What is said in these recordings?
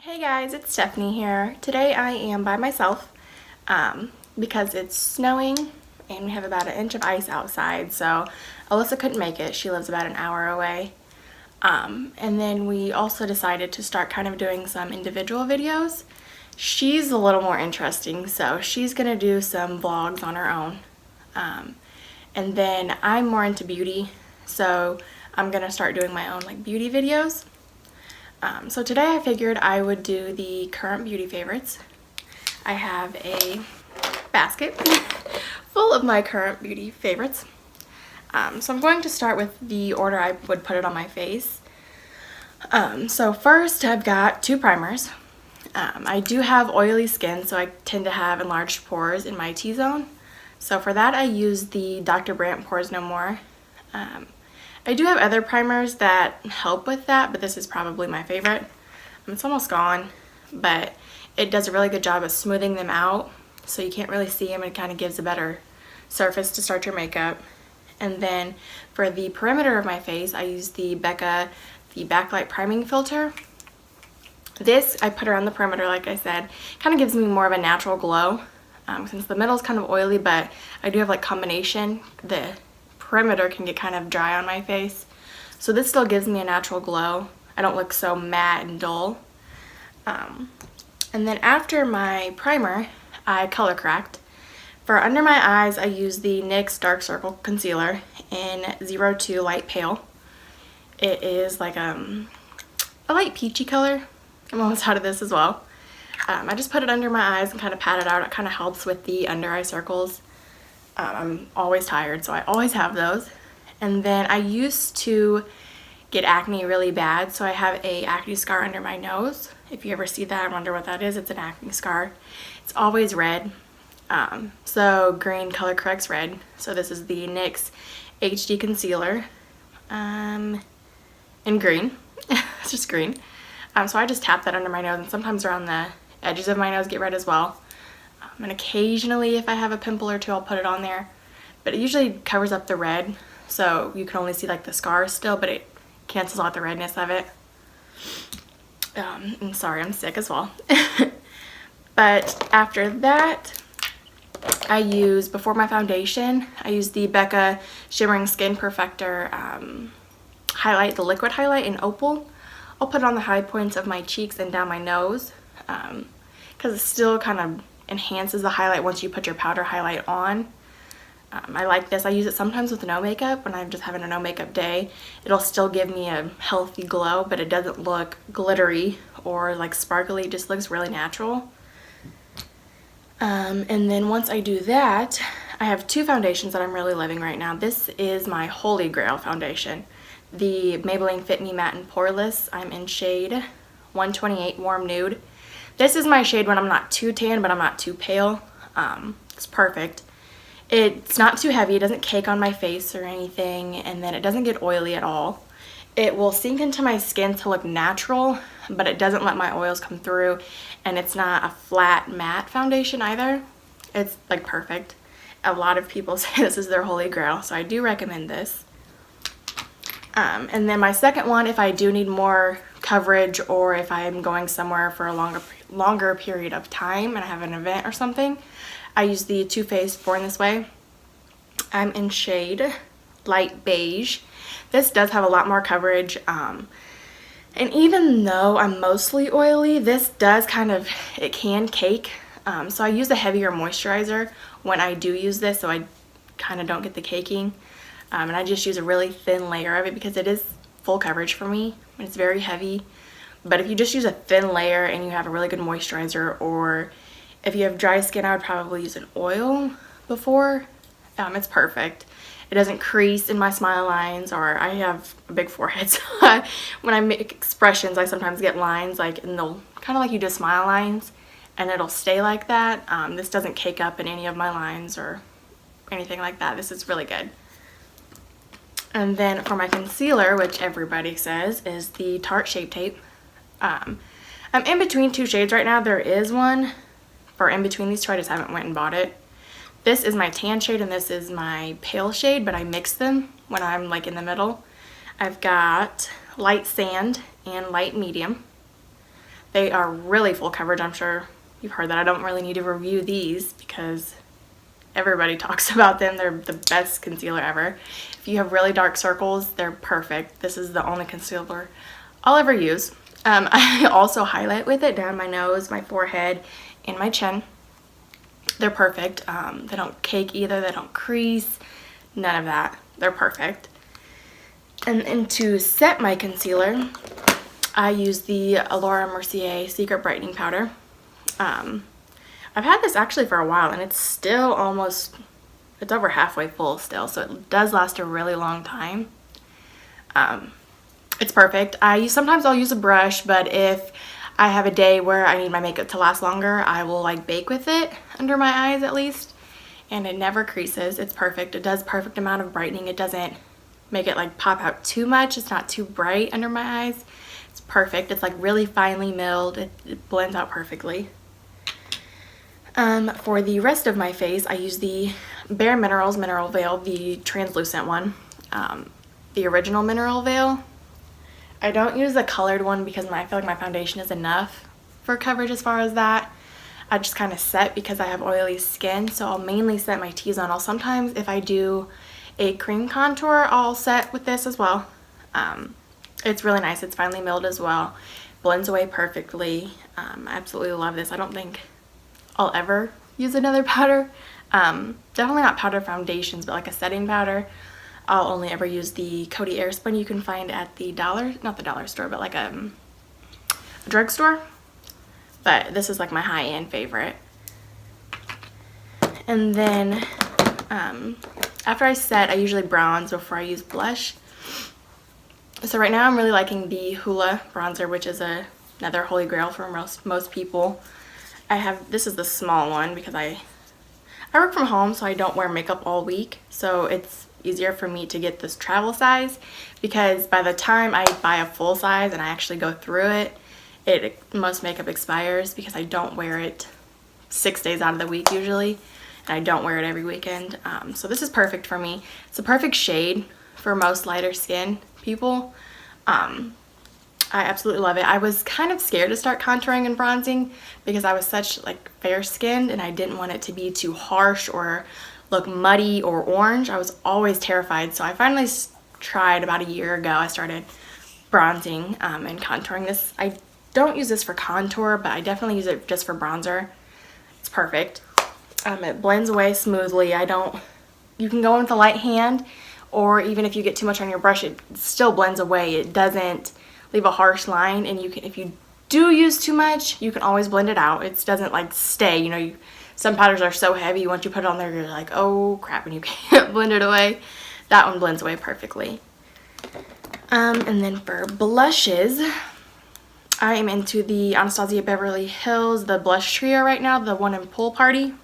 Hey guys, it's Stephanie here. Today I am by myself because it's snowing and we have about an inch of ice outside, so Alyssa couldn't make it. She lives about an hour away. And then we also decided to start kind of doing some individual videos. She's a little more interesting, so she's gonna do some vlogs on her own. And then I'm more into beauty, so I'm gonna start doing my own like beauty videos. So today I figured I would do the current beauty favorites. I have a basket full of my current beauty favorites. So I'm going to start with the order I would put it on my face. So first I've got two primers. I do have oily skin, so I tend to have enlarged pores in my T-zone. So for that I use the Dr. Brandt Pores No More. I do have other primers that help with that, but this is probably my favorite. It's almost gone, but it does a really good job of smoothing them out so you can't really see them. It kind of gives a better surface to start your makeup. And then for the perimeter of my face, I use the BECCA Backlight Priming Filter. This I put around the perimeter, like I said, kind of gives me more of a natural glow since the middle is kind of oily, but I do have like combination. The perimeter can get kind of dry on my face, so this still gives me a natural glow. I don't look so matte and dull. And then after my primer, I color correct. For under my eyes, I use the NYX Dark Circle Concealer in 02 Light Pale. It is like a light peachy color. I'm almost out of this as well. I just put it under my eyes and kind of pat it out. It kind of helps with the under eye circles. I'm always tired, so I always have those. And then I used to get acne really bad, so I have a acne scar under my nose. If you ever see that and wonder what that is, it's an acne scar. It's always red. So green color corrects red. So this is the NYX HD Concealer in green. It's just green. So I just tap that under my nose, and sometimes around the edges of my nose get red as well. And occasionally if I have a pimple or two, I'll put it on there, but it usually covers up the red, so you can only see like the scars still, but it cancels out the redness of it. I'm sorry, I'm sick as well. But after that, I use, before my foundation, I use the BECCA Shimmering Skin Perfector highlight, the liquid highlight in Opal. I'll put it on the high points of my cheeks and down my nose because it still kind of enhances the highlight once you put your powder highlight on. I like this. I use it sometimes with no makeup. When I'm just having a no makeup day, it'll still give me a healthy glow, but it doesn't look glittery or like sparkly. It just looks really natural. And then once I do that, I have two foundations that I'm really loving right now. This is my holy grail foundation, the Maybelline Fit Me Matte and Poreless. I'm in shade 128 Warm Nude. This is my shade when I'm not too tan, but I'm not too pale. It's perfect. It's not too heavy. It doesn't cake on my face or anything, and then it doesn't get oily at all. It will sink into my skin to look natural, but it doesn't let my oils come through, and it's not a flat matte foundation either. It's like perfect. A lot of people say this is their holy grail, so I do recommend this. And then my second one, if I do need more coverage or if I'm going somewhere for a longer period of time and I have an event or something, I use the Too Faced Born This Way. I'm in shade light beige. This does have a lot more coverage, and even though I'm mostly oily, this does kind of, it can cake, so I use a heavier moisturizer when I do use this, so I kind of don't get the caking. And I just use a really thin layer of it because it is full coverage for me. It's very heavy. But if you just use a thin layer and you have a really good moisturizer, or if you have dry skin, I would probably use an oil before. It's perfect. It doesn't crease in my smile lines, or I have a big forehead, so when I make expressions, I sometimes get lines like, and they'll kind of like you do smile lines, and it'll stay like that. This doesn't cake up in any of my lines or anything like that. This is really good. And then for my concealer, which everybody says is the Tarte Shape Tape. I'm in between two shades right now. There is one for in between these two. I just haven't went and bought it. This is my tan shade and this is my pale shade, but I mix them when I'm like in the middle. I've got light sand and light medium. They are really full coverage. I'm sure you've heard that. I don't really need to review these because everybody talks about them. They're the best concealer ever. If you have really dark circles, they're perfect. This is the only concealer I'll ever use. I also highlight with it down my nose, my forehead, and my chin. They're perfect. They don't cake either. They don't crease. None of that. They're perfect. And to set my concealer, I use the Mercier Secret Brightening Powder. I've had this actually for a while, and it's still almost, it's over halfway full still, so it does last a really long time. It's perfect. Sometimes I'll use a brush, but if I have a day where I need my makeup to last longer, I will like bake with it under my eyes at least, and it never creases. It's perfect. It does perfect amount of brightening. It doesn't make it like pop out too much. It's not too bright under my eyes. It's perfect. It's like really finely milled. It blends out perfectly. For the rest of my face, I use the Bare Minerals Mineral Veil, the translucent one, the original Mineral Veil. I don't use the colored one because I feel like my foundation is enough for coverage as far as that. I just kind of set because I have oily skin, so I'll mainly set my T-zone. Sometimes if I do a cream contour, I'll set with this as well. It's really nice. It's finely milled as well. Blends away perfectly. I absolutely love this. I don't think I'll ever use another powder. Definitely not powder foundations, but like a setting powder. I'll only ever use the Coty Airspun you can find at the not the dollar store, but like a drugstore. But this is like my high-end favorite. And then after I set, I usually bronze before I use blush. So right now I'm really liking the Hoola bronzer, which is another holy grail for most people. This is the small one because I work from home, so I don't wear makeup all week, so it's easier for me to get this travel size, because by the time I buy a full size and I actually go through it, most makeup expires because I don't wear it 6 days out of the week usually, and I don't wear it every weekend. So this is perfect for me. It's a perfect shade for most lighter skin people. I absolutely love it. I was kind of scared to start contouring and bronzing because I was such like fair skinned and I didn't want it to be too harsh or look muddy or orange. I was always terrified. So I finally tried about a year ago. I started bronzing and contouring. This, I don't use this for contour, but I definitely use it just for bronzer. It's perfect. It blends away smoothly. You can go in with a light hand, or even if you get too much on your brush, it still blends away. It doesn't leave a harsh line, and if you do use too much, you can always blend it out. It doesn't like stay, you know, some powders are so heavy, once you put it on there, you're like, oh crap, and you can't blend it away. That one blends away perfectly. And then for blushes, I am into the Anastasia Beverly Hills, the blush trio right now, the one in Pool Party.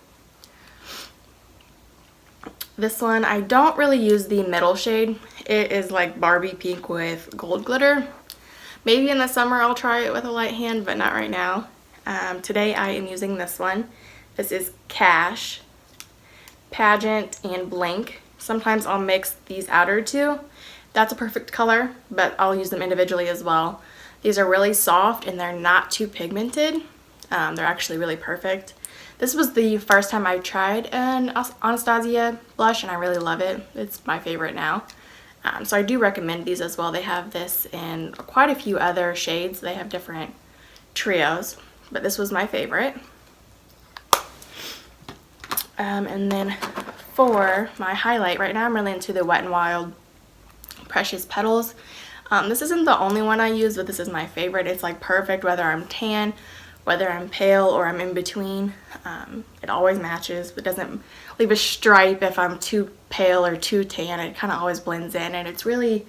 This one, I don't really use the middle shade. It is like Barbie pink with gold glitter. Maybe in the summer I'll try it with a light hand, but not right now. Today I am using this one. This is Cash, Pageant, and Blink. Sometimes I'll mix these outer two. That's a perfect color, but I'll use them individually as well. These are really soft and they're not too pigmented. They're actually really perfect. This was the first time I tried an Anastasia blush and I really love it. It's my favorite now. So I do recommend these as well. They have this in quite a few other shades. They have different trios, but this was my favorite. And then for my highlight, right now I'm really into the Wet n Wild Precious Petals. This isn't the only one I use, but this is my favorite. It's like perfect whether I'm tan, whether I'm pale, or I'm in between. It always matches. It doesn't leave a stripe if I'm too pale or too tan. It kind of always blends in, and it's really,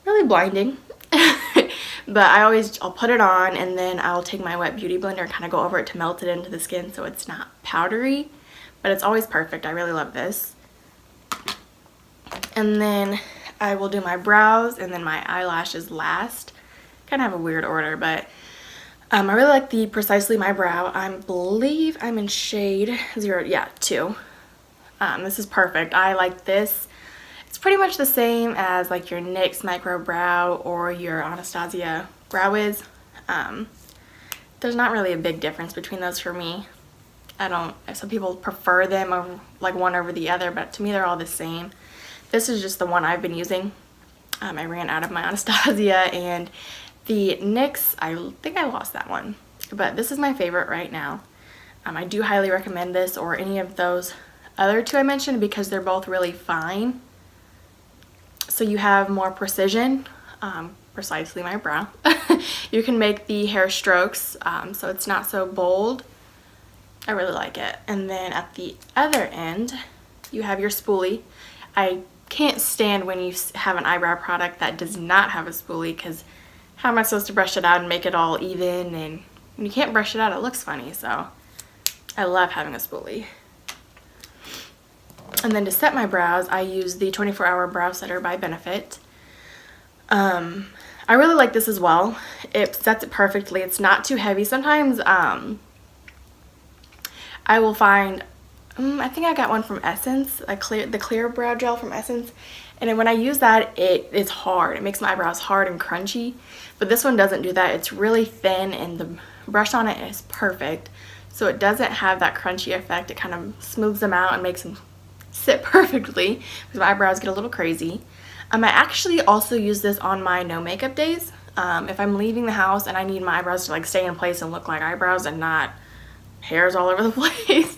really blinding. But I'll put it on, and then I'll take my wet beauty blender and kind of go over it to melt it into the skin so it's not powdery. But it's always perfect. I really love this. And then I will do my brows and then my eyelashes last. Kind of have a weird order, but I really like the Precisely My Brow. I believe I'm in shade 2. This is perfect. I like this. It's pretty much the same as like your NYX Micro Brow or your Anastasia Brow Wiz. there's not really a big difference between those for me. Some people prefer them over, like one over the other, but to me they're all the same. This is just the one I've been using. I ran out of my Anastasia, and the NYX, I think I lost that one, but this is my favorite right now. I do highly recommend this or any of those other two I mentioned because they're both really fine. So you have more precision, precisely my brow. You can make the hair strokes, so it's not so bold. I really like it. And then at the other end, you have your spoolie. I can't stand when you have an eyebrow product that does not have a spoolie, because how am I supposed to brush it out and make it all even? And when you can't brush it out, it looks funny. So I love having a spoolie. And then to set my brows, I use the 24-Hour Brow Setter by Benefit. I really like this as well. It sets it perfectly. It's not too heavy. Sometimes I will find, I think I got one from Essence, the clear brow gel from Essence. And then when I use that, it is hard. It makes my eyebrows hard and crunchy. But this one doesn't do that. It's really thin and the brush on it is perfect. So it doesn't have that crunchy effect. It kind of smooths them out and makes them sit perfectly because my eyebrows get a little crazy. I actually also use this on my no makeup days. If I'm leaving the house and I need my eyebrows to like stay in place and look like eyebrows and not hairs all over the place,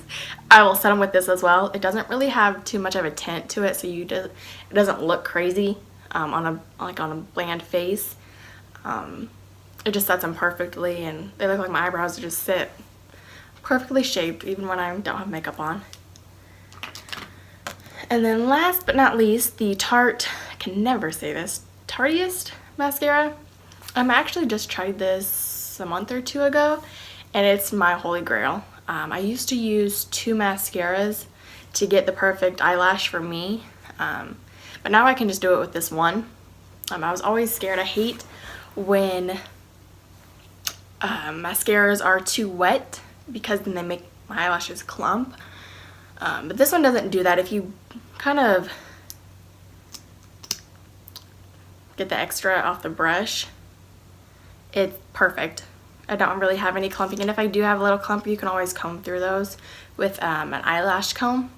I will set them with this as well. It doesn't really have too much of a tint to it, so it doesn't look crazy on a bland face. It just sets them perfectly, and they look like my eyebrows just sit perfectly shaped even when I don't have makeup on. And then last but not least, the Tarte, I can never say this, Tartiest mascara. I actually just tried this a month or two ago, and it's my holy grail. I used to use 2 mascaras to get the perfect eyelash for me, but now I can just do it with this one. I was always scared. I hate when mascaras are too wet because then they make my eyelashes clump. But this one doesn't do that. If you kind of get the extra off the brush, it's perfect. I don't really have any clumping, and if I do have a little clump, you can always comb through those with an eyelash comb.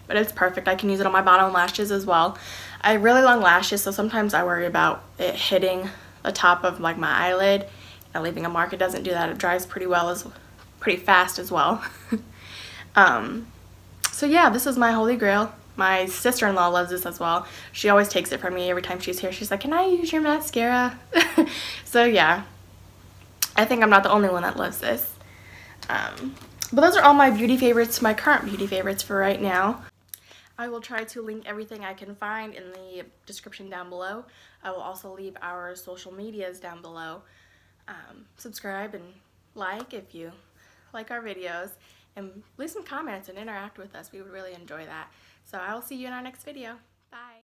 But it's perfect. I can use it on my bottom lashes as well. I have really long lashes, so sometimes I worry about it hitting the top of like my eyelid and leaving a mark. It doesn't do that. It dries pretty fast as well. So yeah, this is my holy grail. My sister-in-law loves this as well. She always takes it from me every time she's here. She's like, can I use your mascara? So yeah, I think I'm not the only one that loves this. But those are all my beauty favorites, my current beauty favorites for right now. I will try to link everything I can find in the description down below. I will also leave our social medias down below. Subscribe and like if you like our videos, and leave some comments and interact with us. We would really enjoy that. So I will see you in our next video. Bye.